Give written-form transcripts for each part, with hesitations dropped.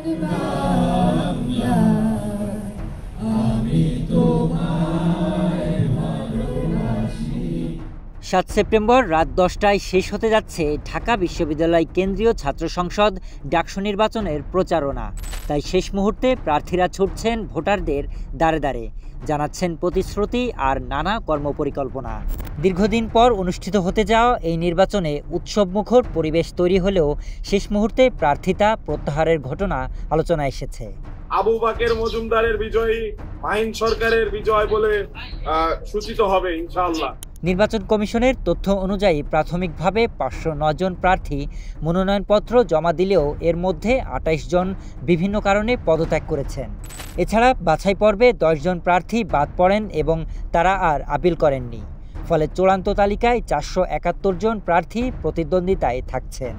সাত সেপ্টেম্বর রাত 10টায় শেষ হতে যাচ্ছে ঢাকা বিশ্ববিদ্যালয় কেন্দ্রীয় ছাত্র সংসদ ডাকসু নির্বাচনের প্রচারণা। তাই শেষ মুহূর্তে প্রার্থীরা ছুটছেন ভোটারদের দ্বারে দ্বারে, জানাচ্ছেন প্রতিশ্রুতি আর নানা কর্মপরিকল্পনা। দীর্ঘদিন পর অনুষ্ঠিত হতে যাওয়া এই নির্বাচনে উৎসবমুখর পরিবেশ তৈরি হলেও শেষ মুহূর্তে প্রার্থিতা প্রত্যাহারের ঘটনা আলোচনায় এসেছে। আবু বাকের মজুমদারের বিজয়ী মাহিন সরকারের বিজয় বলে সূচিত হবে ইনশাআল্লাহ। নির্বাচন কমিশনের তথ্য অনুযায়ী প্রাথমিকভাবে 509 জন প্রার্থী মনোনয়নপত্র জমা দিলেও এর মধ্যে 28 জন বিভিন্ন কারণে পদত্যাগ করেছেন। এছাড়া বাছাই পর্বে 10 জন প্রার্থী বাদ পড়েন এবং তারা আর আপিল করেননি। ফলে চূড়ান্ত তালিকায় 471 জন প্রার্থী প্রতিদ্বন্দ্বিতায় থাকছেন।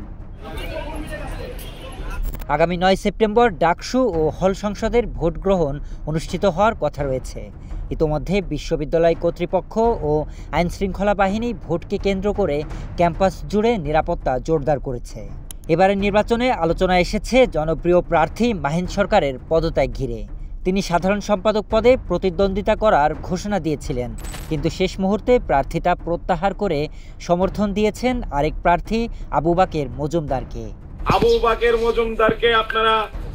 আগামী 9 সেপ্টেম্বর ডাকসু ও হল সংসদের ভোট গ্রহণ অনুষ্ঠিত হওয়ার কথা রয়েছে। ইতোমধ্যে বিশ্ববিদ্যালয় কর্তৃপক্ষ ও আইনশৃঙ্খলা বাহিনী ভোটকে কেন্দ্র করে ক্যাম্পাস জুড়ে নিরাপত্তা জোরদার করেছে। এবারের নির্বাচনে আলোচনায় এসেছে জনপ্রিয় প্রার্থী মাহিন সরকারের পদত্যাগ ঘিরে। তিনি সাধারণ সম্পাদক পদে প্রতিদ্বন্দ্বিতা করার ঘোষণা দিয়েছিলেন, কিন্তু শেষ মুহূর্তে প্রার্থিতা প্রত্যাহার করে সমর্থন দিয়েছেন আরেক প্রার্থী আবু বাকের মজুমদারকে। আবু বাকের মজুমদারকে আপনারা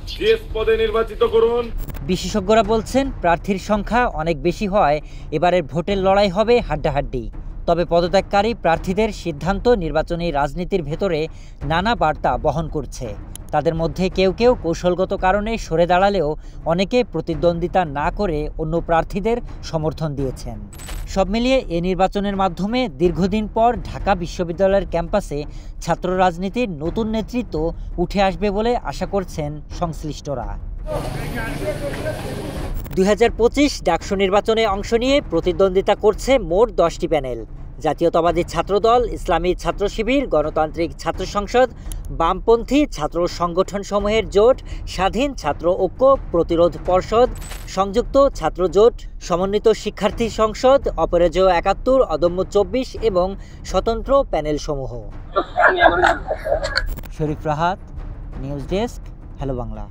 জিএস পদে নির্বাচিত করুন। বিশেষজ্ঞরা বলছেন প্রার্থীর সংখ্যা অনেক বেশি হয় এবারের ভোটের লড়াই হবে হাড্ডাহাড্ডি। তবে পদত্যাগকারী প্রার্থীদের সিদ্ধান্ত নির্বাচনী রাজনীতির ভেতরে নানা বার্তা বহন করছে। তাদের মধ্যে কেউ কেউ কৌশলগত কারণে সরে দাঁড়ালেও অনেকে প্রতিদ্বন্দ্বিতা না করে অন্য প্রার্থীদের সমর্থন দিয়েছেন। সব মিলিয়ে এ নির্বাচনের মাধ্যমে দীর্ঘদিন পর ঢাকা বিশ্ববিদ্যালয়ের ক্যাম্পাসে ছাত্র রাজনীতির নতুন নেতৃত্ব উঠে আসবে বলে আশা করছেন সংশ্লিষ্টরা। 2025 ডাকসু নির্বাচনে অংশ নিয়ে প্রতিদ্বন্দ্বিতা করছে মোট 10টি প্যানেল। জাতীয়তাবাদী ছাত্রদল, ইসলামী ছাত্র শিবির, গণতান্ত্রিক ছাত্র সংসদ, বামপন্থী ছাত্র সংগঠন সমূহের জোট, স্বাধীন ছাত্র ঐক্য প্রতিরোধ পর্ষদ, সংযুক্ত ছাত্র জোট, সমন্বিত শিক্ষার্থী সংসদ, অপরাজেয় 71, অদম্য 24 এবং স্বতন্ত্র প্যানেল সমূহ। Sharif Rahat, news desk, hello Bangla.